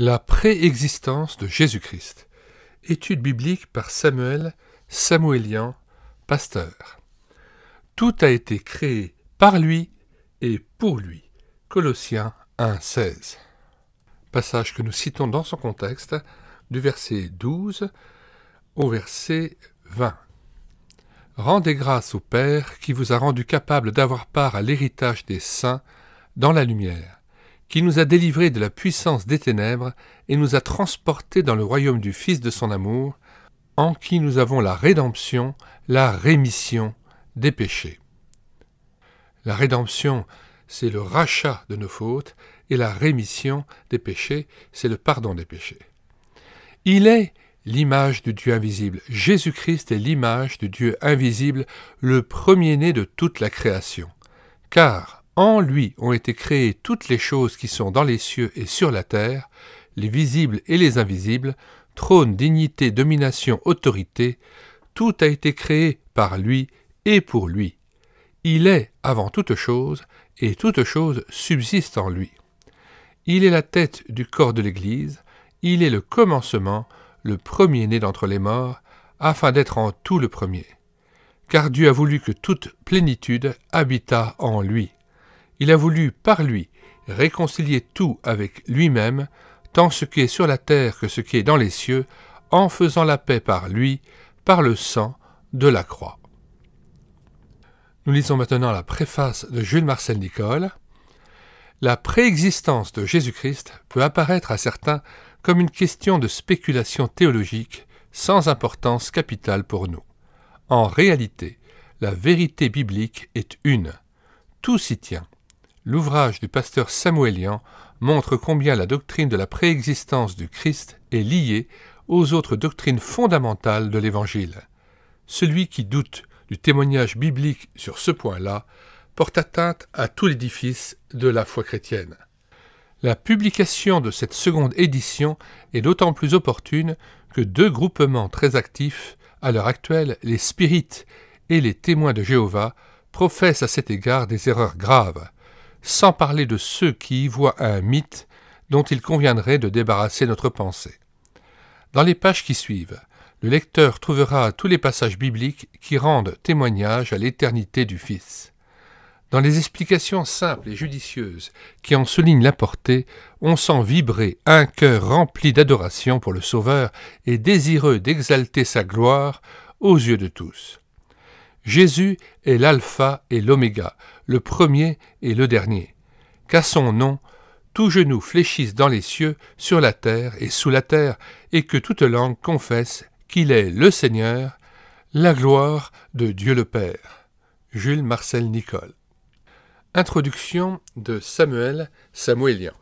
La préexistence de Jésus-Christ. Étude biblique par Samuel Samuelian, pasteur. Tout a été créé par lui et pour lui. Colossiens 1,16. Passage que nous citons dans son contexte, du verset 12 au verset 20. Rendez grâce au Père qui vous a rendu capable d'avoir part à l'héritage des saints dans la lumière, qui nous a délivrés de la puissance des ténèbres et nous a transportés dans le royaume du Fils de son amour, en qui nous avons la rédemption, la rémission des péchés. La rédemption, c'est le rachat de nos fautes, et la rémission des péchés, c'est le pardon des péchés. Il est l'image du Dieu invisible. Jésus-Christ est l'image du Dieu invisible, le premier-né de toute la création. Car en lui ont été créées toutes les choses qui sont dans les cieux et sur la terre, les visibles et les invisibles, trône, dignité, domination, autorité, tout a été créé par lui et pour lui. Il est avant toute chose, et toute chose subsiste en lui. Il est la tête du corps de l'Église, il est le commencement, le premier-né d'entre les morts, afin d'être en tout le premier. Car Dieu a voulu que toute plénitude habitât en lui. Il a voulu, par lui, réconcilier tout avec lui-même, tant ce qui est sur la terre que ce qui est dans les cieux, en faisant la paix par lui, par le sang de la croix. Nous lisons maintenant la préface de Jules Marcel Nicolle. La préexistence de Jésus-Christ peut apparaître à certains comme une question de spéculation théologique sans importance capitale pour nous. En réalité, la vérité biblique est une. Tout s'y tient. L'ouvrage du pasteur Samuelian montre combien la doctrine de la préexistence du Christ est liée aux autres doctrines fondamentales de l'Évangile. Celui qui doute du témoignage biblique sur ce point-là porte atteinte à tout l'édifice de la foi chrétienne. La publication de cette seconde édition est d'autant plus opportune que deux groupements très actifs, à l'heure actuelle, les spirites et les témoins de Jéhovah, professent à cet égard des erreurs graves, sans parler de ceux qui y voient un mythe dont il conviendrait de débarrasser notre pensée. Dans les pages qui suivent, le lecteur trouvera tous les passages bibliques qui rendent témoignage à l'éternité du Fils. Dans les explications simples et judicieuses qui en soulignent la portée, on sent vibrer un cœur rempli d'adoration pour le Sauveur et désireux d'exalter sa gloire aux yeux de tous. Jésus est l'alpha et l'oméga, le premier et le dernier. Qu'à son nom, tout genou fléchisse dans les cieux, sur la terre et sous la terre, et que toute langue confesse qu'il est le Seigneur, la gloire de Dieu le Père. Jules Marcel Nicolle. Introduction de Samuel Samuelian.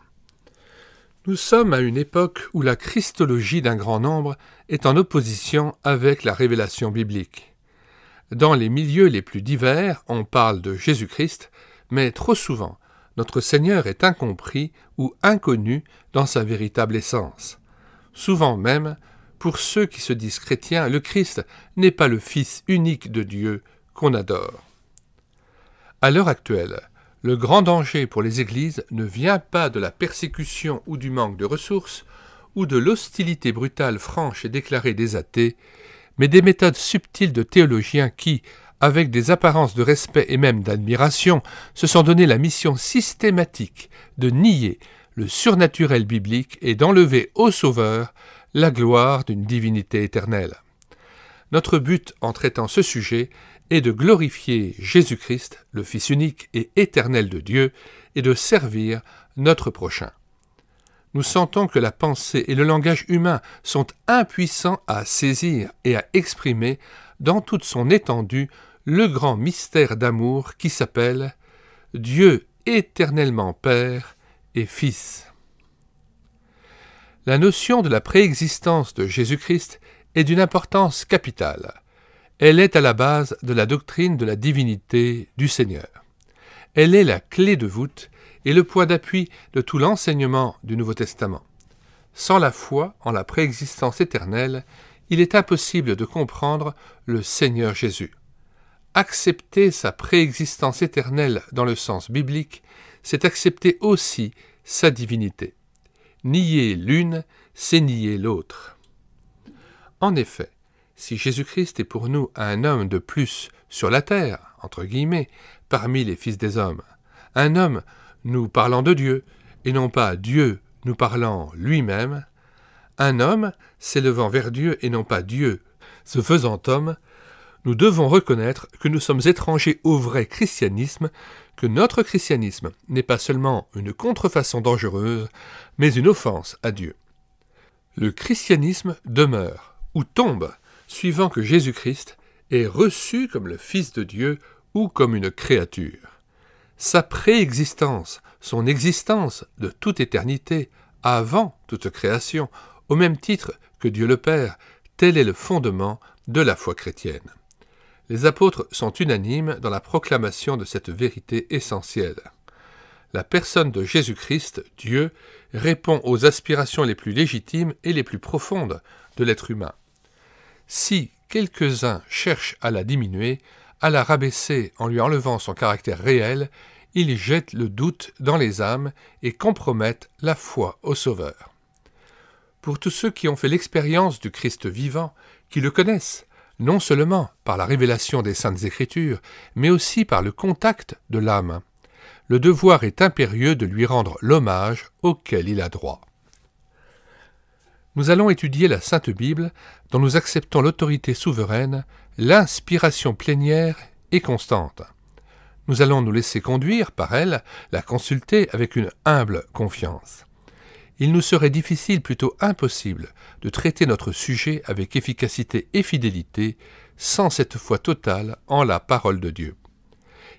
Nous sommes à une époque où la christologie d'un grand nombre est en opposition avec la révélation biblique. Dans les milieux les plus divers, on parle de Jésus-Christ, mais trop souvent, notre Seigneur est incompris ou inconnu dans sa véritable essence. Souvent même, pour ceux qui se disent chrétiens, le Christ n'est pas le Fils unique de Dieu qu'on adore. À l'heure actuelle, le grand danger pour les églises ne vient pas de la persécution ou du manque de ressources, ou de l'hostilité brutale, franche et déclarée des athées, mais des méthodes subtiles de théologiens qui, avec des apparences de respect et même d'admiration, se sont donné la mission systématique de nier le surnaturel biblique et d'enlever au Sauveur la gloire d'une divinité éternelle. Notre but en traitant ce sujet est de glorifier Jésus-Christ, le Fils unique et éternel de Dieu, et de servir notre prochain. Nous sentons que la pensée et le langage humain sont impuissants à saisir et à exprimer dans toute son étendue le grand mystère d'amour qui s'appelle Dieu éternellement Père et Fils. La notion de la préexistence de Jésus-Christ est d'une importance capitale. Elle est à la base de la doctrine de la divinité du Seigneur. Elle est la clé de voûte et le point d'appui de tout l'enseignement du Nouveau Testament. Sans la foi en la préexistence éternelle, il est impossible de comprendre le Seigneur Jésus. Accepter sa préexistence éternelle dans le sens biblique, c'est accepter aussi sa divinité. Nier l'une, c'est nier l'autre. En effet, si Jésus-Christ est pour nous un homme de plus sur la terre, entre guillemets, parmi les fils des hommes, un homme nous parlant de Dieu, et non pas Dieu nous parlant lui-même, un homme s'élevant vers Dieu et non pas Dieu se faisant homme, nous devons reconnaître que nous sommes étrangers au vrai christianisme, que notre christianisme n'est pas seulement une contrefaçon dangereuse, mais une offense à Dieu. Le christianisme demeure ou tombe suivant que Jésus-Christ est reçu comme le Fils de Dieu ou comme une créature. Sa préexistence, son existence de toute éternité, avant toute création, au même titre que Dieu le Père, tel est le fondement de la foi chrétienne. Les apôtres sont unanimes dans la proclamation de cette vérité essentielle. La personne de Jésus-Christ, Dieu, répond aux aspirations les plus légitimes et les plus profondes de l'être humain. Si quelques-uns cherchent à la diminuer, à la rabaisser en lui enlevant son caractère réel, ils jettent le doute dans les âmes et compromettent la foi au Sauveur. Pour tous ceux qui ont fait l'expérience du Christ vivant, qui le connaissent, non seulement par la révélation des Saintes Écritures, mais aussi par le contact de l'âme, le devoir est impérieux de lui rendre l'hommage auquel il a droit. Nous allons étudier la Sainte Bible, dont nous acceptons l'autorité souveraine, l'inspiration plénière et constante. Nous allons nous laisser conduire par elle, la consulter avec une humble confiance. Il nous serait difficile, plutôt impossible, de traiter notre sujet avec efficacité et fidélité sans cette foi totale en la parole de Dieu.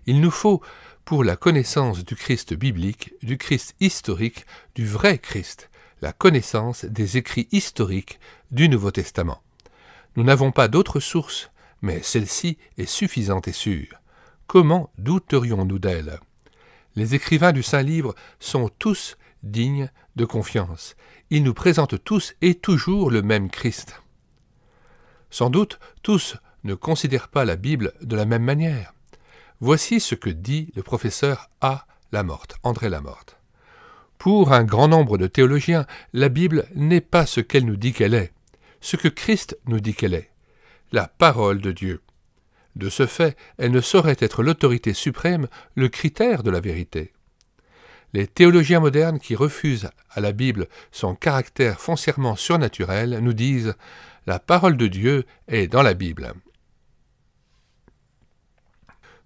Il nous faut, pour la connaissance du Christ biblique, du Christ historique, du vrai Christ, la connaissance des écrits historiques du Nouveau Testament. Nous n'avons pas d'autre source, mais celle-ci est suffisante et sûre. Comment douterions-nous d'elle? Les écrivains du Saint-Livre sont tous dignes de confiance. Ils nous présentent tous et toujours le même Christ. Sans doute, tous ne considèrent pas la Bible de la même manière. Voici ce que dit le professeur A. Lamorte, André Lamorte. Pour un grand nombre de théologiens, la Bible n'est pas ce qu'elle nous dit qu'elle est, ce que Christ nous dit qu'elle est, la parole de Dieu. De ce fait, elle ne saurait être l'autorité suprême, le critère de la vérité. Les théologiens modernes qui refusent à la Bible son caractère foncièrement surnaturel nous disent « La parole de Dieu est dans la Bible ».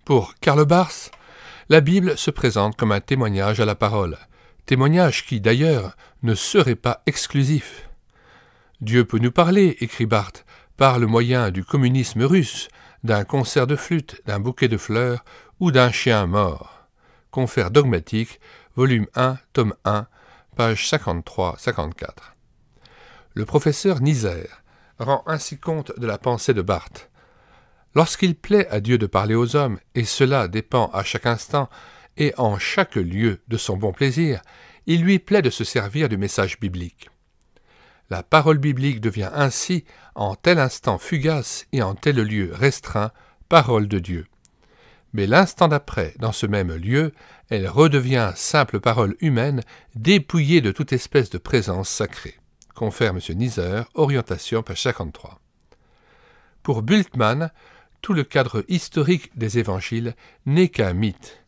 Pour Karl Barth, la Bible se présente comme un témoignage à la parole, témoignage qui d'ailleurs ne serait pas exclusif. Dieu peut nous parler, écrit Barth, par le moyen du communisme russe, d'un concert de flûte, d'un bouquet de fleurs ou d'un chien mort. Confère dogmatique, volume 1, tome 1, page 53-54. Le professeur Nieser rend ainsi compte de la pensée de Barth. Lorsqu'il plaît à Dieu de parler aux hommes, et cela dépend à chaque instant et en chaque lieu de son bon plaisir, il lui plaît de se servir du message biblique. La parole biblique devient ainsi, en tel instant fugace et en tel lieu restreint, parole de Dieu. Mais l'instant d'après, dans ce même lieu, elle redevient simple parole humaine, dépouillée de toute espèce de présence sacrée. Confère M. Nieser, Orientation, page 53. Pour Bultmann, tout le cadre historique des évangiles n'est qu'un mythe.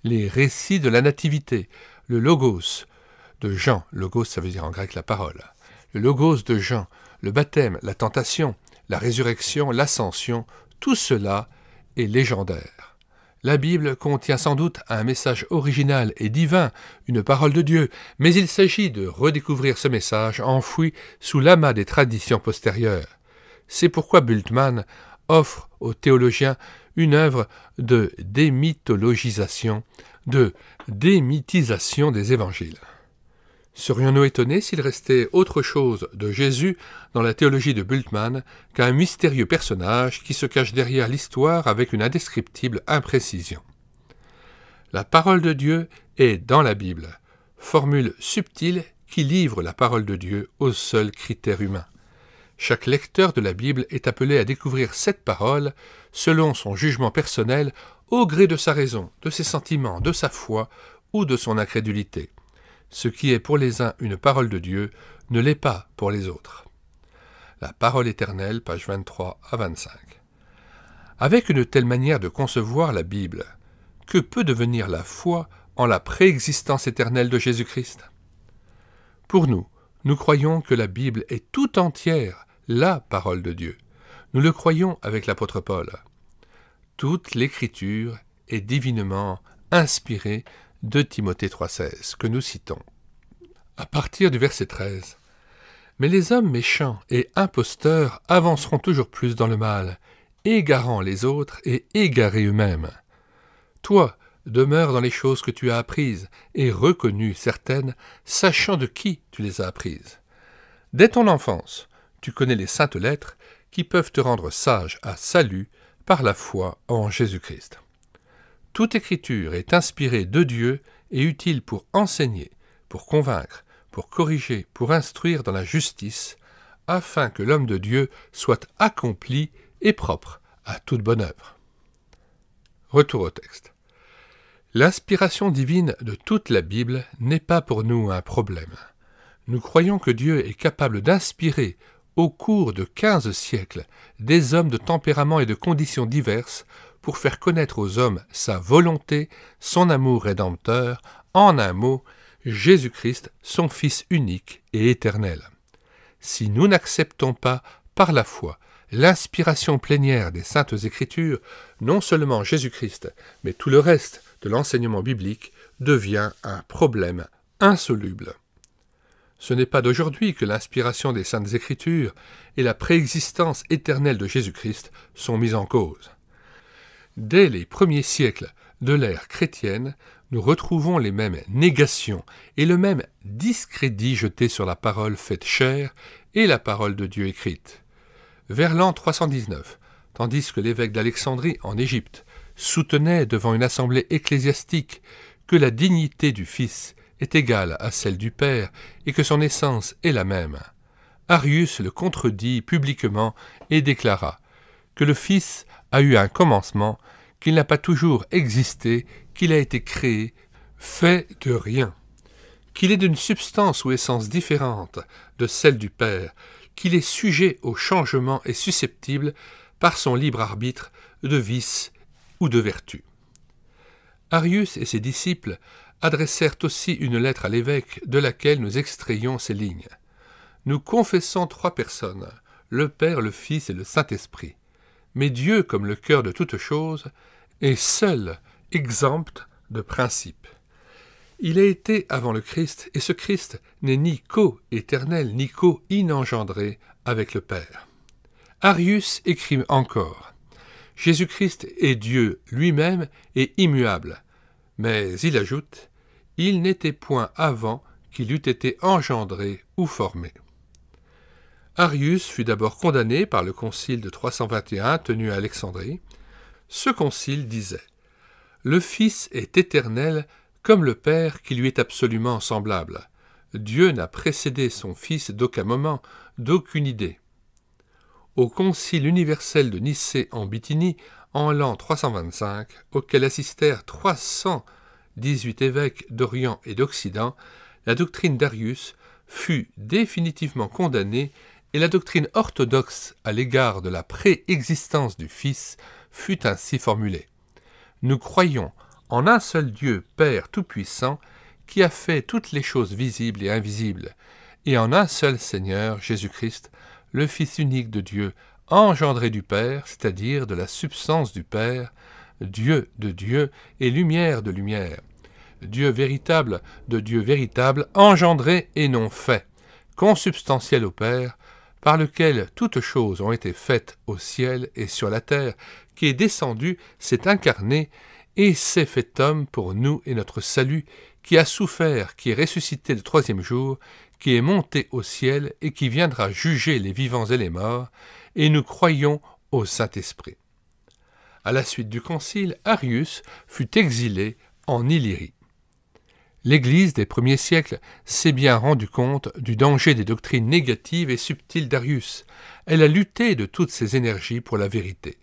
Les récits de la nativité, le logos de Jean, logos ça veut dire en grec la parole, le logos de Jean, le baptême, la tentation, la résurrection, l'ascension, tout cela est légendaire. La Bible contient sans doute un message original et divin, une parole de Dieu, mais il s'agit de redécouvrir ce message enfoui sous l'amas des traditions postérieures. C'est pourquoi Bultmann offre aux théologiens une œuvre de démythologisation, de démythisation des évangiles. Serions-nous étonnés s'il restait autre chose de Jésus dans la théologie de Bultmann qu'un mystérieux personnage qui se cache derrière l'histoire avec une indescriptible imprécision. La parole de Dieu est dans la Bible, formule subtile qui livre la parole de Dieu au seul critère humain. Chaque lecteur de la Bible est appelé à découvrir cette parole selon son jugement personnel au gré de sa raison, de ses sentiments, de sa foi ou de son incrédulité. Ce qui est pour les uns une parole de Dieu ne l'est pas pour les autres. La parole éternelle, page 23 à 25. Avec une telle manière de concevoir la Bible, que peut devenir la foi en la préexistence éternelle de Jésus-Christ? Pour nous, nous croyons que la Bible est tout entière la parole de Dieu. Nous le croyons avec l'apôtre Paul. Toute l'Écriture est divinement inspirée de Timothée 3,16, que nous citons. À partir du verset 13, « Mais les hommes méchants et imposteurs avanceront toujours plus dans le mal, égarant les autres et égarés eux-mêmes. Toi, demeure dans les choses que tu as apprises et reconnues certaines, sachant de qui tu les as apprises. Dès ton enfance, tu connais les saintes lettres qui peuvent te rendre sage à salut par la foi en Jésus-Christ. Toute écriture est inspirée de Dieu et utile pour enseigner, pour convaincre, pour corriger, pour instruire dans la justice, afin que l'homme de Dieu soit accompli et propre à toute bonne œuvre. » Retour au texte. L'inspiration divine de toute la Bible n'est pas pour nous un problème. Nous croyons que Dieu est capable d'inspirer, au cours de 15 siècles, des hommes de tempéraments et de conditions diverses pour faire connaître aux hommes sa volonté, son amour rédempteur, en un mot, Jésus-Christ, son Fils unique et éternel. Si nous n'acceptons pas, par la foi, l'inspiration plénière des Saintes Écritures, non seulement Jésus-Christ, mais tout le reste de l'enseignement biblique devient un problème insoluble. Ce n'est pas d'aujourd'hui que l'inspiration des Saintes Écritures et la préexistence éternelle de Jésus-Christ sont mises en cause. Dès les premiers siècles de l'ère chrétienne, nous retrouvons les mêmes négations et le même discrédit jeté sur la parole faite chair et la parole de Dieu écrite. Vers l'an 319, tandis que l'évêque d'Alexandrie en Égypte soutenait devant une assemblée ecclésiastique que la dignité du Fils est égale à celle du Père et que son essence est la même, Arius le contredit publiquement et déclara que le Fils a eu un commencement, qu'il n'a pas toujours existé, qu'il a été créé, fait de rien, qu'il est d'une substance ou essence différente de celle du Père, qu'il est sujet au changement et susceptible, par son libre arbitre, de vice ou de vertu. Arius et ses disciples adressèrent aussi une lettre à l'évêque de laquelle nous extrayons ces lignes. Nous confessons 3 personnes, le Père, le Fils et le Saint-Esprit. Mais Dieu, comme le cœur de toute chose, est seul exempt de principe. Il a été avant le Christ, et ce Christ n'est ni co-éternel, ni co-inengendré avec le Père. Arius écrit encore « Jésus-Christ est Dieu lui-même et immuable », mais il ajoute « Il n'était point avant qu'il eût été engendré ou formé ». Arius fut d'abord condamné par le concile de 321 tenu à Alexandrie. Ce concile disait « Le Fils est éternel comme le Père qui lui est absolument semblable. Dieu n'a précédé son Fils d'aucun moment, d'aucune idée. » Au concile universel de Nicée en Bithynie, en l'an 325, auquel assistèrent 318 évêques d'Orient et d'Occident, la doctrine d'Arius fut définitivement condamnée et la doctrine orthodoxe à l'égard de la préexistence du Fils fut ainsi formulée. Nous croyons en un seul Dieu Père Tout-Puissant qui a fait toutes les choses visibles et invisibles, et en un seul Seigneur, Jésus-Christ, le Fils unique de Dieu, engendré du Père, c'est-à-dire de la substance du Père, Dieu de Dieu et lumière de lumière, Dieu véritable de Dieu véritable, engendré et non fait, consubstantiel au Père, par lequel toutes choses ont été faites au ciel et sur la terre, qui est descendu, s'est incarné, et s'est fait homme pour nous et notre salut, qui a souffert, qui est ressuscité le 3e jour, qui est monté au ciel et qui viendra juger les vivants et les morts, et nous croyons au Saint-Esprit. À la suite du concile, Arius fut exilé en Illyrie. L'Église des premiers siècles s'est bien rendu compte du danger des doctrines négatives et subtiles d'Arius. Elle a lutté de toutes ses énergies pour la vérité.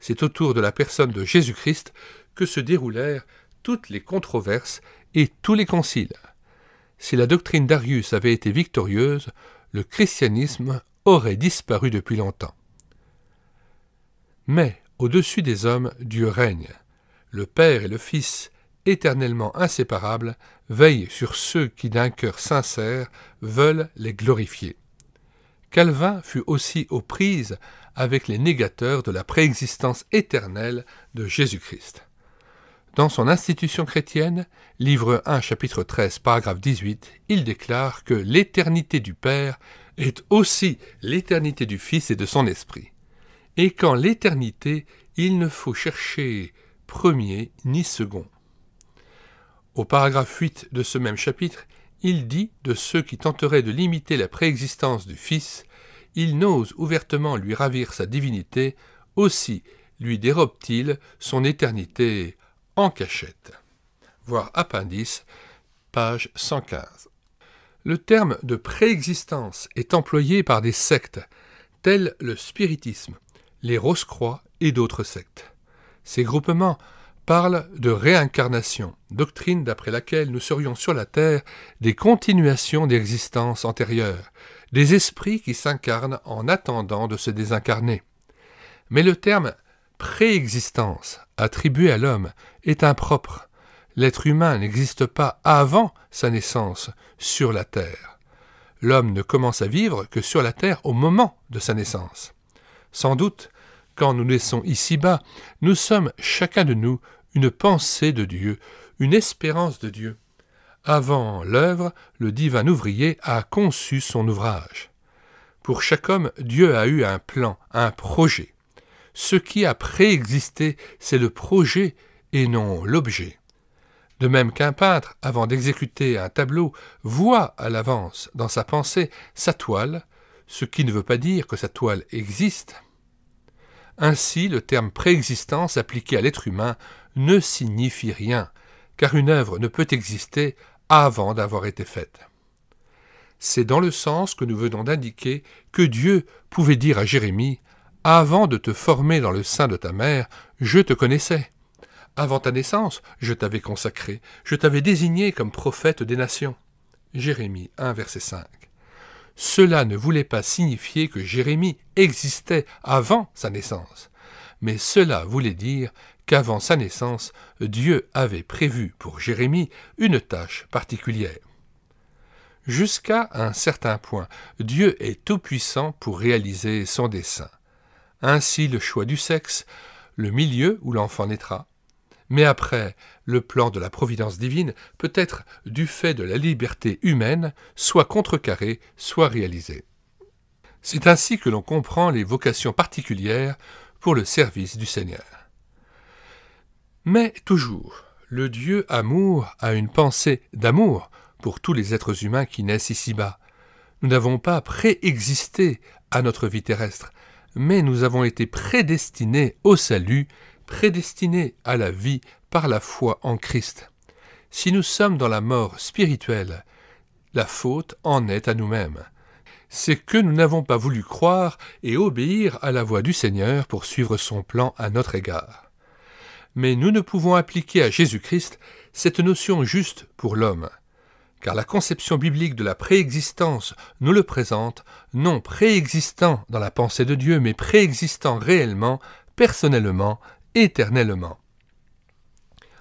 C'est autour de la personne de Jésus-Christ que se déroulèrent toutes les controverses et tous les conciles. si la doctrine d'Arius avait été victorieuse, le christianisme aurait disparu depuis longtemps. Mais, au-dessus des hommes, Dieu règne. Le Père et le Fils, éternellement inséparables, veillent sur ceux qui d'un cœur sincère veulent les glorifier. Calvin fut aussi aux prises avec les négateurs de la préexistence éternelle de Jésus-Christ. Dans son Institution chrétienne, livre 1, chapitre 13, paragraphe 18, il déclare que l'éternité du Père est aussi l'éternité du Fils et de son Esprit. Et qu'en l'éternité, il ne faut chercher premier ni second. Au paragraphe 8 de ce même chapitre, il dit de ceux qui tenteraient de limiter la préexistence du Fils, ils n'osent ouvertement lui ravir sa divinité, aussi lui dérobent-ils son éternité en cachette. Voir appendice, page 115. Le terme de préexistence est employé par des sectes, tels le spiritisme, les Rose-Croix et d'autres sectes. Ces groupements parlent de réincarnation, doctrine d'après laquelle nous serions sur la Terre des continuations d'existence antérieures, des esprits qui s'incarnent en attendant de se désincarner. Mais le terme préexistence attribué à l'homme est impropre. L'être humain n'existe pas avant sa naissance sur la Terre. L'homme ne commence à vivre que sur la Terre au moment de sa naissance. Sans doute, quand nous naissons ici-bas, nous sommes chacun de nous une pensée de Dieu, une espérance de Dieu. Avant l'œuvre, le divin ouvrier a conçu son ouvrage. Pour chaque homme, Dieu a eu un plan, un projet. Ce qui a préexisté, c'est le projet et non l'objet. De même qu'un peintre, avant d'exécuter un tableau, voit à l'avance dans sa pensée sa toile, ce qui ne veut pas dire que sa toile existe. Ainsi, le terme préexistence appliqué à l'être humain ne signifie rien, car une œuvre ne peut exister avant d'avoir été faite. C'est dans le sens que nous venons d'indiquer que Dieu pouvait dire à Jérémie « Avant de te former dans le sein de ta mère, je te connaissais. Avant ta naissance, je t'avais consacré, je t'avais désigné comme prophète des nations. » Jérémie 1, verset 5. Cela ne voulait pas signifier que Jérémie existait avant sa naissance, mais cela voulait dire qu'avant sa naissance, Dieu avait prévu pour Jérémie une tâche particulière. Jusqu'à un certain point, Dieu est tout-puissant pour réaliser son dessein. Ainsi le choix du sexe, le milieu où l'enfant naîtra. Mais après, le plan de la providence divine peut être, du fait de la liberté humaine, soit contrecarré, soit réalisé. C'est ainsi que l'on comprend les vocations particulières pour le service du Seigneur. Mais toujours, le Dieu amour a une pensée d'amour pour tous les êtres humains qui naissent ici-bas. Nous n'avons pas préexisté à notre vie terrestre, mais nous avons été prédestinés au salut, prédestinés à la vie par la foi en Christ. Si nous sommes dans la mort spirituelle, la faute en est à nous-mêmes. C'est que nous n'avons pas voulu croire et obéir à la voix du Seigneur pour suivre son plan à notre égard. Mais nous ne pouvons appliquer à Jésus-Christ cette notion juste pour l'homme, car la conception biblique de la préexistence nous le présente, non préexistant dans la pensée de Dieu, mais préexistant réellement, personnellement, éternellement.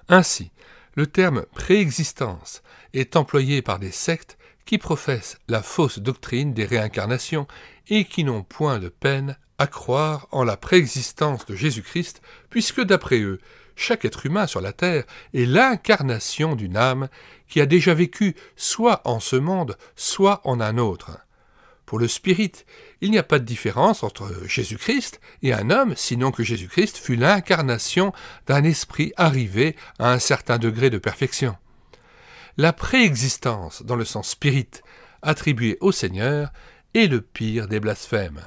Ainsi, le terme préexistence est employé par des sectes qui professent la fausse doctrine des réincarnations et qui n'ont point de peine à croire en la préexistence de Jésus-Christ, puisque d'après eux, chaque être humain sur la terre est l'incarnation d'une âme qui a déjà vécu soit en ce monde, soit en un autre. Pour le spirit, il n'y a pas de différence entre Jésus-Christ et un homme, sinon que Jésus-Christ fut l'incarnation d'un esprit arrivé à un certain degré de perfection. La préexistence, dans le sens spirit, attribuée au Seigneur, est le pire des blasphèmes.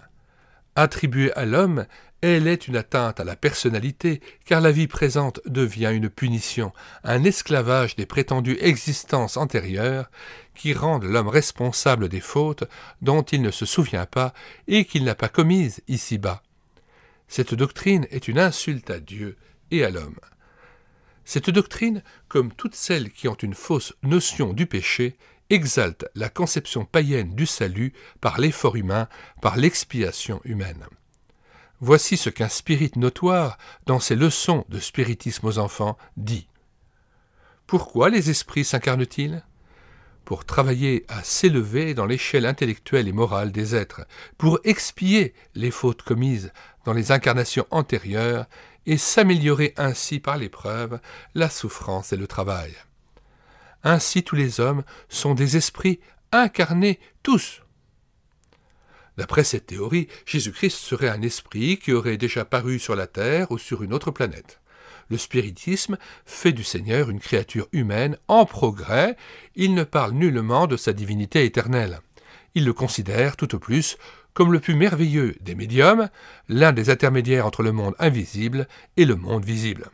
Attribuée à l'homme, elle est une atteinte à la personnalité, car la vie présente devient une punition, un esclavage des prétendues existences antérieures qui rendent l'homme responsable des fautes dont il ne se souvient pas et qu'il n'a pas commises ici-bas. Cette doctrine est une insulte à Dieu et à l'homme. Cette doctrine, comme toutes celles qui ont une fausse notion du péché, exalte la conception païenne du salut par l'effort humain, par l'expiation humaine. Voici ce qu'un spirit notoire, dans ses leçons de spiritisme aux enfants, dit. Pourquoi les esprits s'incarnent-ils ? Pour travailler à s'élever dans l'échelle intellectuelle et morale des êtres, pour expier les fautes commises dans les incarnations antérieures et s'améliorer ainsi par l'épreuve, la souffrance et le travail. Ainsi tous les hommes sont des esprits incarnés tous. D'après cette théorie, Jésus-Christ serait un esprit qui aurait déjà paru sur la terre ou sur une autre planète. Le spiritisme fait du Seigneur une créature humaine en progrès, il ne parle nullement de sa divinité éternelle. Il le considère tout au plus comme le plus merveilleux des médiums, l'un des intermédiaires entre le monde invisible et le monde visible.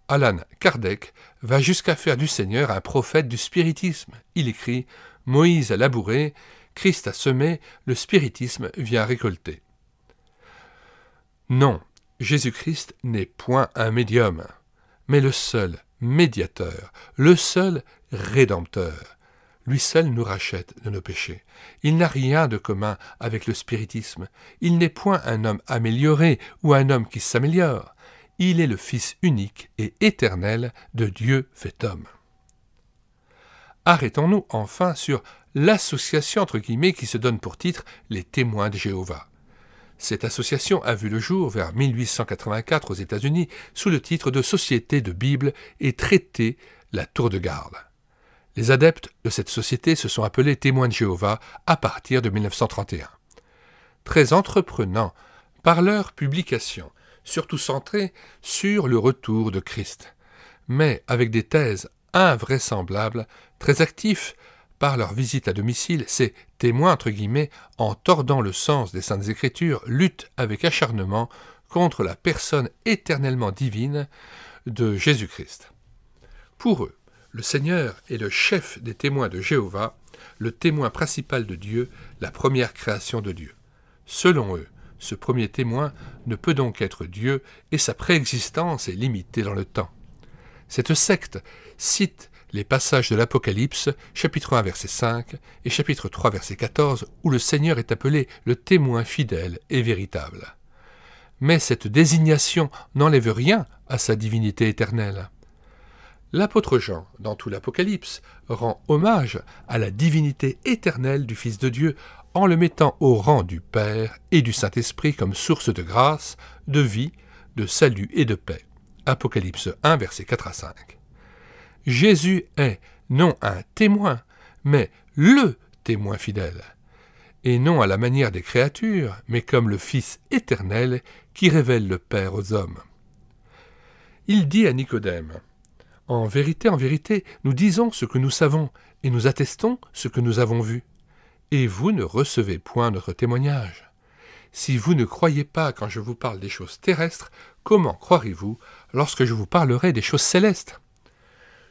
Allan Kardec va jusqu'à faire du Seigneur un prophète du spiritisme. Il écrit « Moïse a labouré, Christ a semé, le spiritisme vient récolter. » Non, Jésus-Christ n'est point un médium, mais le seul médiateur, le seul rédempteur. Lui seul nous rachète de nos péchés. Il n'a rien de commun avec le spiritisme. Il n'est point un homme amélioré ou un homme qui s'améliore. Il est le Fils unique et éternel de Dieu fait homme. Arrêtons-nous enfin sur l'association entre guillemets qui se donne pour titre les Témoins de Jéhovah. Cette association a vu le jour vers 1884 aux États-Unis sous le titre de Société de Bible et traité la Tour de Garde. Les adeptes de cette société se sont appelés Témoins de Jéhovah à partir de 1931. Très entreprenants par leur publication, surtout centrés sur le retour de Christ, mais avec des thèses invraisemblables, très actifs par leur visite à domicile, ces témoins, entre guillemets, en tordant le sens des Saintes Écritures, luttent avec acharnement contre la personne éternellement divine de Jésus-Christ. Pour eux, le Seigneur est le chef des témoins de Jéhovah, le témoin principal de Dieu, la première création de Dieu. Selon eux, ce premier témoin ne peut donc être Dieu et sa préexistence est limitée dans le temps. Cette secte cite les passages de l'Apocalypse, chapitre 1, verset 5 et chapitre 3, verset 14, où le Seigneur est appelé le témoin fidèle et véritable. Mais cette désignation n'enlève rien à sa divinité éternelle. L'apôtre Jean, dans tout l'Apocalypse, rend hommage à la divinité éternelle du Fils de Dieu en le mettant au rang du Père et du Saint-Esprit comme source de grâce, de vie, de salut et de paix. Apocalypse 1, versets 4 à 5. Jésus est non un témoin, mais le témoin fidèle, et non à la manière des créatures, mais comme le Fils éternel qui révèle le Père aux hommes. Il dit à Nicodème, « En vérité, nous disons ce que nous savons, et nous attestons ce que nous avons vu. Et vous ne recevez point notre témoignage. Si vous ne croyez pas quand je vous parle des choses terrestres, comment croirez-vous lorsque je vous parlerai des choses célestes ?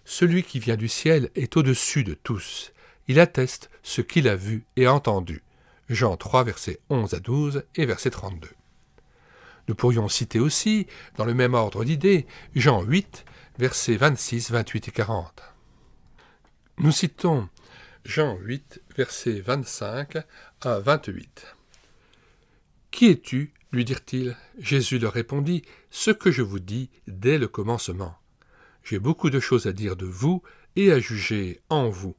Celui qui vient du ciel est au-dessus de tous. Il atteste ce qu'il a vu et entendu. » Jean 3, versets 11 à 12 et verset 32. Nous pourrions citer aussi, dans le même ordre d'idées, Jean 8, versets 26, 28 et 40. Nous citons Jean 8, versets 25 à 28. « Qui es-tu » lui dirent-ils. Jésus leur répondit, « Ce que je vous dis dès le commencement. J'ai beaucoup de choses à dire de vous et à juger en vous.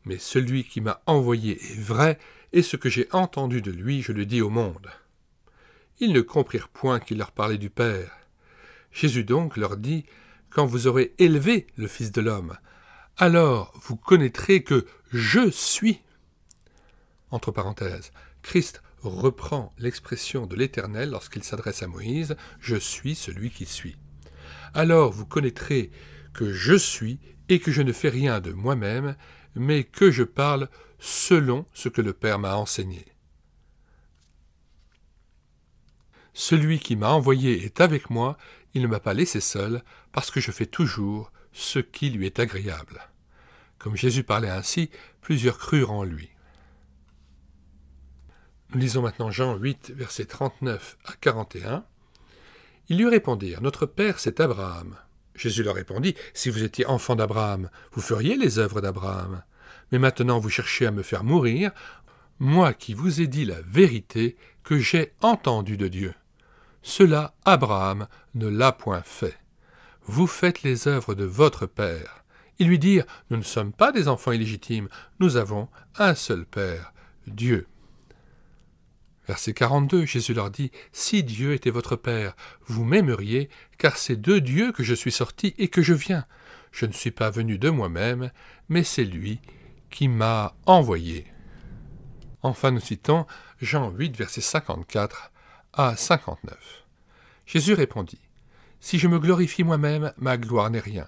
Mais celui qui m'a envoyé est vrai, et ce que j'ai entendu de lui, je le dis au monde. » Ils ne comprirent point qu'il leur parlait du Père. Jésus donc leur dit, « Quand vous aurez élevé le Fils de l'homme, alors vous connaîtrez que je suis. » Entre parenthèses, Christ reprend l'expression de l'Éternel lorsqu'il s'adresse à Moïse, « Je suis celui qui suis. » Alors vous connaîtrez que je suis et que je ne fais rien de moi-même, mais que je parle selon ce que le Père m'a enseigné. Celui qui m'a envoyé est avec moi, il ne m'a pas laissé seul, parce que je fais toujours ce qui lui est agréable. Comme Jésus parlait ainsi, plusieurs crurent en lui. Nous lisons maintenant Jean 8, versets 39 à 41. Ils lui répondirent, « Notre Père, c'est Abraham. » Jésus leur répondit, « Si vous étiez enfant d'Abraham, vous feriez les œuvres d'Abraham. Mais maintenant vous cherchez à me faire mourir, moi qui vous ai dit la vérité que j'ai entendue de Dieu. Cela, Abraham ne l'a point fait. Vous faites les œuvres de votre père. Ils lui dirent, nous ne sommes pas des enfants illégitimes, nous avons un seul père, Dieu. Verset 42, Jésus leur dit, si Dieu était votre père, vous m'aimeriez, car c'est de Dieu que je suis sorti et que je viens. Je ne suis pas venu de moi-même, mais c'est lui qui m'a envoyé. Enfin, nous citons Jean 8, versets 54 à 59. Jésus répondit, « Si je me glorifie moi-même, ma gloire n'est rien.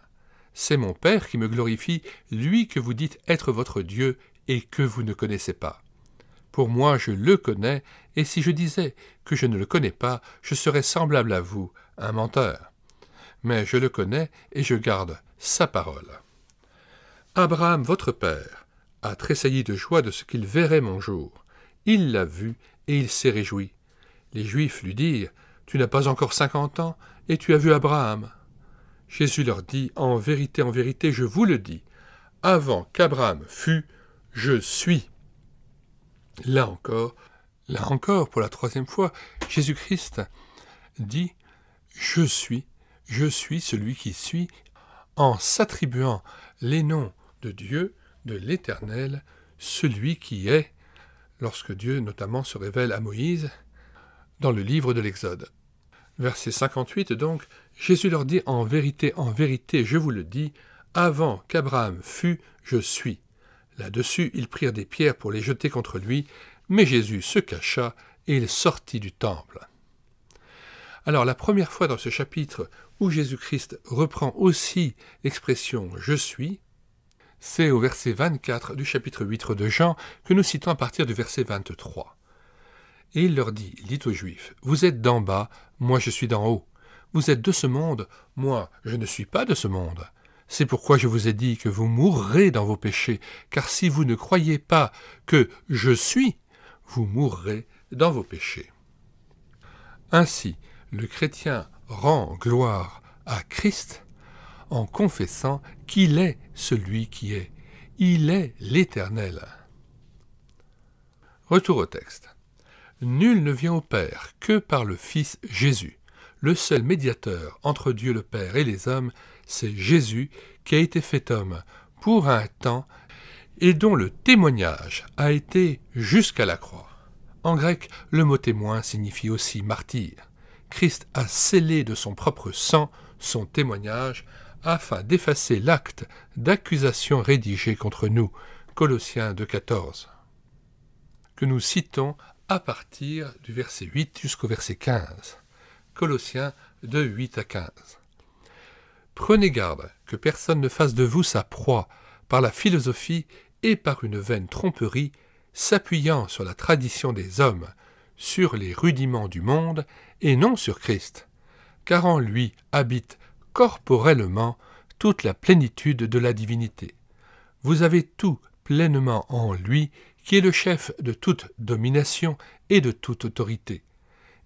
C'est mon Père qui me glorifie, lui que vous dites être votre Dieu et que vous ne connaissez pas. Pour moi, je le connais, et si je disais que je ne le connais pas, je serais semblable à vous, un menteur. Mais je le connais et je garde sa parole. Abraham, votre père, a tressailli de joie de ce qu'il verrait mon jour. Il l'a vu et il s'est réjoui. Les Juifs lui dirent, « Tu n'as pas encore 50 ans et tu as vu Abraham. » Jésus leur dit, « En vérité, je vous le dis, avant qu'Abraham fût, je suis. » Là encore, pour la troisième fois, Jésus-Christ dit « Je suis celui qui suis » en s'attribuant les noms de Dieu, de l'Éternel, celui qui est, lorsque Dieu notamment se révèle à Moïse dans le livre de l'Exode. Verset 58 donc, Jésus leur dit « En vérité, je vous le dis, avant qu'Abraham fût, je suis. » Là-dessus, ils prirent des pierres pour les jeter contre lui, mais Jésus se cacha et il sortit du temple. Alors, la première fois dans ce chapitre où Jésus-Christ reprend aussi l'expression « je suis », c'est au verset 24 du chapitre 8 de Jean que nous citons à partir du verset 23. Et il leur dit, il dit aux Juifs, « Vous êtes d'en bas, moi je suis d'en haut. Vous êtes de ce monde, moi je ne suis pas de ce monde. C'est pourquoi je vous ai dit que vous mourrez dans vos péchés, car si vous ne croyez pas que je suis, vous mourrez dans vos péchés. » Ainsi, le chrétien rend gloire à Christ en confessant qu'il est celui qui est. Il est l'Éternel. Retour au texte. Nul ne vient au Père que par le Fils Jésus. Le seul médiateur entre Dieu le Père et les hommes, c'est Jésus qui a été fait homme pour un temps et dont le témoignage a été jusqu'à la croix. En grec, le mot témoin signifie aussi martyr. Christ a scellé de son propre sang son témoignage afin d'effacer l'acte d'accusation rédigé contre nous, Colossiens 2,14, que nous citons à partir du verset 8 jusqu'au verset 15. Colossiens 2, 8 à 15. Prenez garde que personne ne fasse de vous sa proie par la philosophie et par une vaine tromperie, s'appuyant sur la tradition des hommes, sur les rudiments du monde et non sur Christ, car en lui habite corporellement toute la plénitude de la divinité. Vous avez tout pleinement en lui, qui est le chef de toute domination et de toute autorité.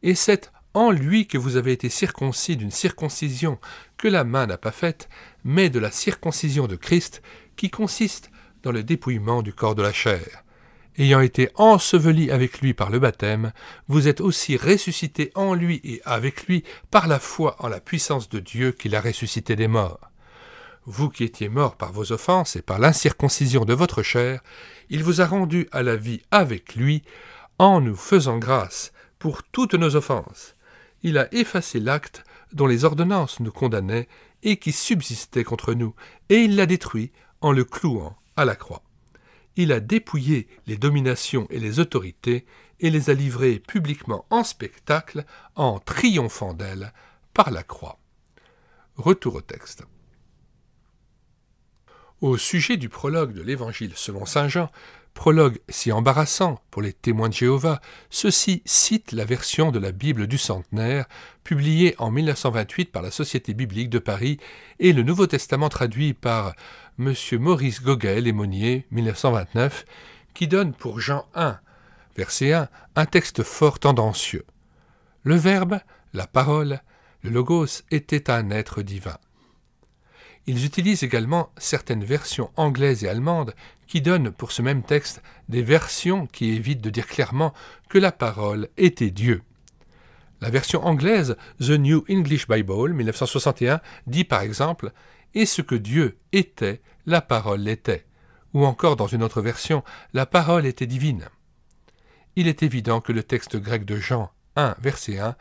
Et c'est en lui que vous avez été circoncis d'une circoncision que la main n'a pas faite, mais de la circoncision de Christ, qui consiste dans le dépouillement du corps de la chair. Ayant été ensevelis avec lui par le baptême, vous êtes aussi ressuscités en lui et avec lui par la foi en la puissance de Dieu qui l'a ressuscité des morts. Vous qui étiez morts par vos offenses et par l'incirconcision de votre chair, il vous a rendus à la vie avec lui, en nous faisant grâce pour toutes nos offenses. Il a effacé l'acte dont les ordonnances nous condamnaient et qui subsistait contre nous, et il l'a détruit en le clouant à la croix. Il a dépouillé les dominations et les autorités et les a livrées publiquement en spectacle en triomphant d'elles par la croix. Retour au texte. Au sujet du prologue de l'Évangile selon saint Jean, prologue si embarrassant pour les témoins de Jéhovah, ceux-ci citent la version de la Bible du centenaire, publiée en 1928 par la Société biblique de Paris, et le Nouveau Testament traduit par M. Maurice Gogel et Monnier, 1929, qui donne pour Jean 1, verset 1, un texte fort tendancieux. Le Verbe, la parole, le Logos était un être divin. Ils utilisent également certaines versions anglaises et allemandes qui donnent pour ce même texte des versions qui évitent de dire clairement que la parole était Dieu. La version anglaise, The New English Bible, 1961, dit par exemple « Et ce que Dieu était, la parole l'était ». Ou encore dans une autre version, « La parole était divine ». Il est évident que le texte grec de Jean 1, verset 1,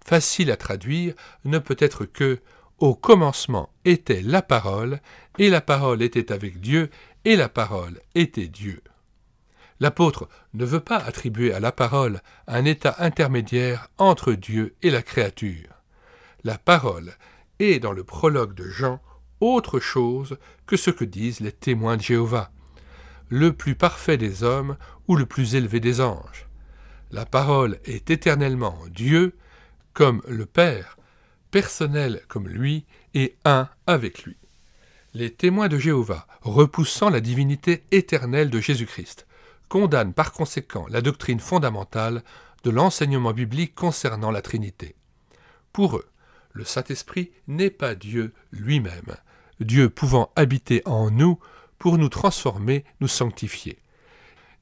facile à traduire, ne peut être que « Au commencement était la parole, et la parole était avec Dieu, et la parole était Dieu ». L'apôtre ne veut pas attribuer à la parole un état intermédiaire entre Dieu et la créature. La parole est, dans le prologue de Jean, autre chose que ce que disent les témoins de Jéhovah, le plus parfait des hommes ou le plus élevé des anges. La parole est éternellement Dieu, comme le Père, personnel comme lui et un avec lui. Les témoins de Jéhovah, repoussant la divinité éternelle de Jésus-Christ, condamnent par conséquent la doctrine fondamentale de l'enseignement biblique concernant la Trinité. Pour eux, le Saint-Esprit n'est pas Dieu lui-même, Dieu pouvant habiter en nous pour nous transformer, nous sanctifier.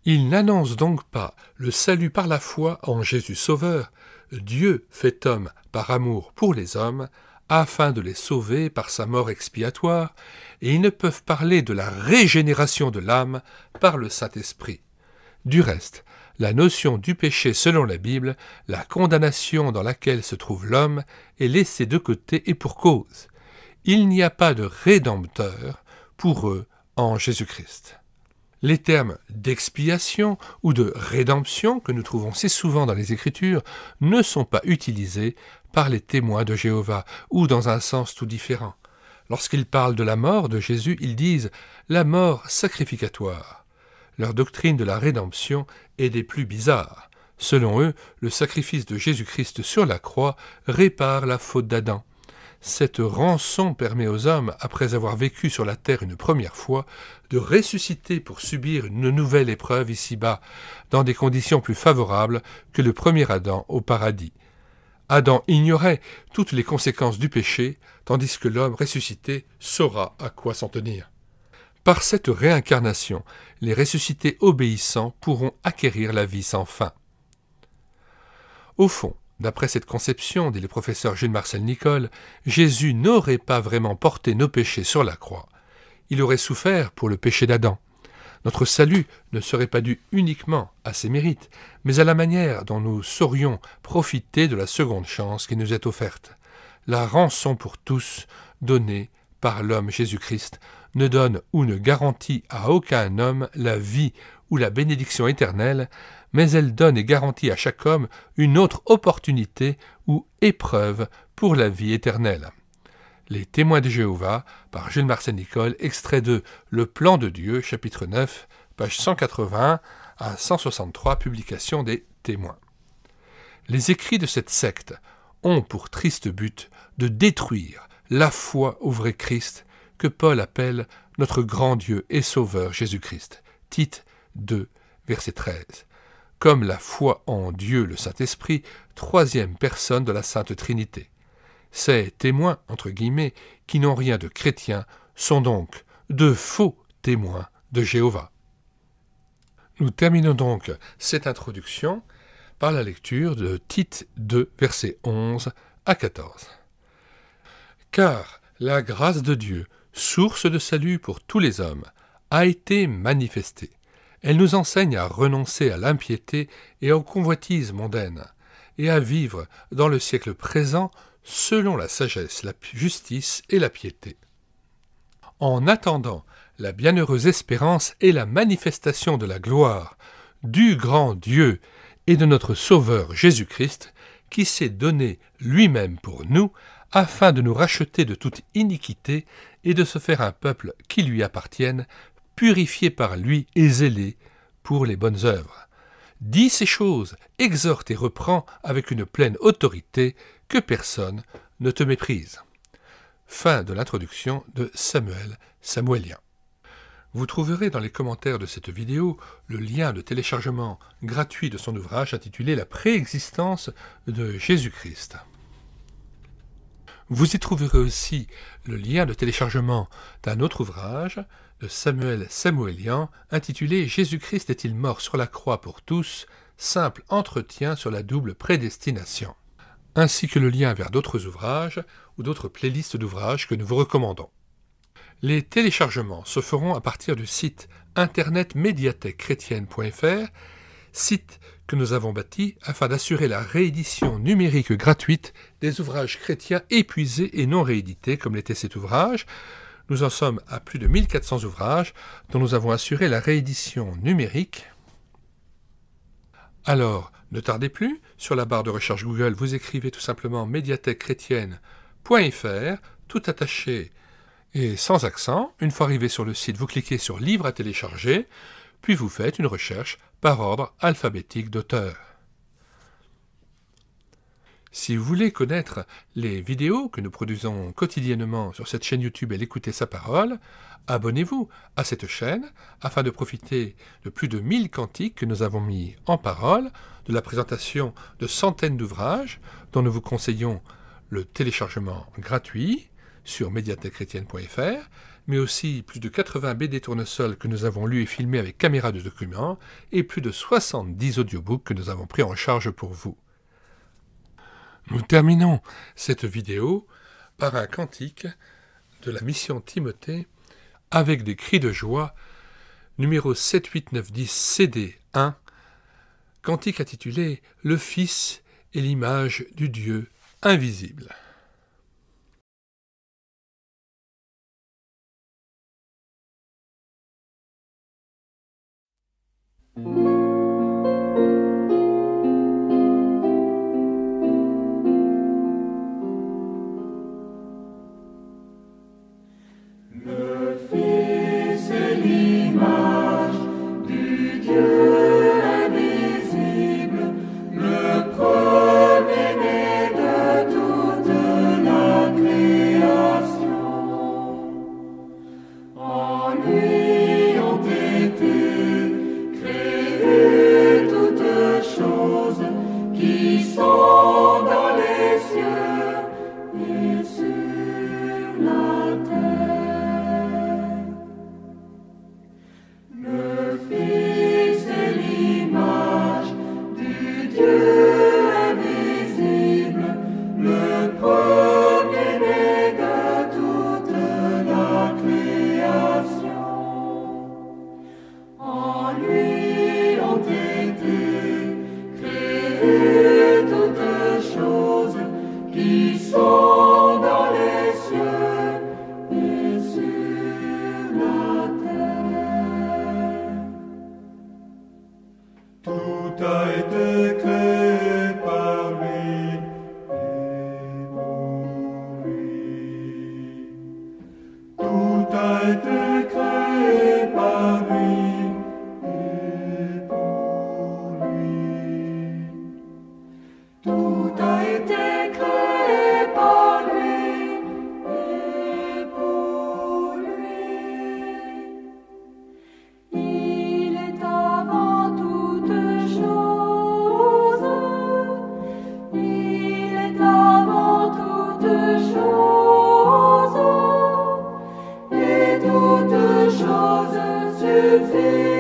Il n'annonce donc pas le salut par la foi en Jésus Sauveur, Dieu fait homme par amour pour les hommes, afin de les sauver par sa mort expiatoire, et ils ne peuvent parler de la régénération de l'âme par le Saint-Esprit. Du reste, la notion du péché selon la Bible, la condamnation dans laquelle se trouve l'homme, est laissée de côté et pour cause. Il n'y a pas de rédempteur pour eux en Jésus-Christ. Les termes d'expiation ou de rédemption que nous trouvons si souvent dans les Écritures ne sont pas utilisés par les témoins de Jéhovah ou dans un sens tout différent. Lorsqu'ils parlent de la mort de Jésus, ils disent « la mort sacrificatoire ». Leur doctrine de la rédemption est des plus bizarres. Selon eux, le sacrifice de Jésus-Christ sur la croix répare la faute d'Adam. Cette rançon permet aux hommes, après avoir vécu sur la terre une première fois, de ressusciter pour subir une nouvelle épreuve ici-bas, dans des conditions plus favorables que le premier Adam au paradis. Adam ignorait toutes les conséquences du péché, tandis que l'homme ressuscité saura à quoi s'en tenir. Par cette réincarnation, les ressuscités obéissants pourront acquérir la vie sans fin. Au fond, d'après cette conception, dit le professeur Gilles-Marcel Nicolle, Jésus n'aurait pas vraiment porté nos péchés sur la croix. Il aurait souffert pour le péché d'Adam. Notre salut ne serait pas dû uniquement à ses mérites, mais à la manière dont nous saurions profiter de la seconde chance qui nous est offerte. La rançon pour tous, donnée par l'homme Jésus-Christ, ne donne ou ne garantit à aucun homme la vie ou la bénédiction éternelle, mais elle donne et garantit à chaque homme une autre opportunité ou épreuve pour la vie éternelle. Les témoins de Jéhovah, par Gilles-Marcel Nicolle, extrait de Le plan de Dieu, chapitre 9, page 180 à 163, publication des Témoins. Les écrits de cette secte ont pour triste but de détruire la foi au vrai Christ que Paul appelle notre grand Dieu et Sauveur Jésus-Christ. Tite 2, verset 13. Comme la foi en Dieu le Saint-Esprit, troisième personne de la Sainte Trinité. Ces témoins, entre guillemets, qui n'ont rien de chrétien, sont donc de faux témoins de Jéhovah. Nous terminons donc cette introduction par la lecture de Tite 2, versets 11 à 14. Car la grâce de Dieu, source de salut pour tous les hommes, a été manifestée. Elle nous enseigne à renoncer à l'impiété et aux convoitises mondaines, et à vivre dans le siècle présent selon la sagesse, la justice et la piété. En attendant la bienheureuse espérance et la manifestation de la gloire du grand Dieu et de notre Sauveur Jésus-Christ, qui s'est donné lui-même pour nous, afin de nous racheter de toute iniquité et de se faire un peuple qui lui appartienne, purifié par lui et zélé pour les bonnes œuvres. Dis ces choses, exhorte et reprends avec une pleine autorité, que personne ne te méprise. Fin de l'introduction de Samuel Samuelien. Vous trouverez dans les commentaires de cette vidéo le lien de téléchargement gratuit de son ouvrage intitulé « La préexistence de Jésus-Christ ». Vous y trouverez aussi le lien de téléchargement d'un autre ouvrage de Samuel Samuelian intitulé « Jésus-Christ est-il mort sur la croix pour tous ? Simple entretien sur la double prédestination », ainsi que le lien vers d'autres ouvrages ou d'autres playlists d'ouvrages que nous vous recommandons. Les téléchargements se feront à partir du site internet médiathèquechrétienne.fr, site que nous avons bâti afin d'assurer la réédition numérique gratuite des ouvrages chrétiens épuisés et non réédités, comme l'était cet ouvrage. Nous en sommes à plus de 1400 ouvrages dont nous avons assuré la réédition numérique. Alors, ne tardez plus, sur la barre de recherche Google, vous écrivez tout simplement médiathèquechrétienne.fr, tout attaché et sans accent. Une fois arrivé sur le site, vous cliquez sur « Livre à télécharger », puis vous faites une recherche par ordre alphabétique d'auteur. Si vous voulez connaître les vidéos que nous produisons quotidiennement sur cette chaîne YouTube et l'écouter sa parole, abonnez-vous à cette chaîne afin de profiter de plus de 1000 cantiques que nous avons mis en parole, de la présentation de centaines d'ouvrages dont nous vous conseillons le téléchargement gratuit sur médiathèquechrétienne.fr, mais aussi plus de 80 BD tournesol que nous avons lus et filmés avec caméra de document et plus de 70 audiobooks que nous avons pris en charge pour vous. Nous terminons cette vidéo par un cantique de la mission Timothée avec des cris de joie, numéro 7, 8, 9, 10, CD 1, cantique intitulé « Le Fils est l'image du Dieu invisible ». Toutes choses suffisent.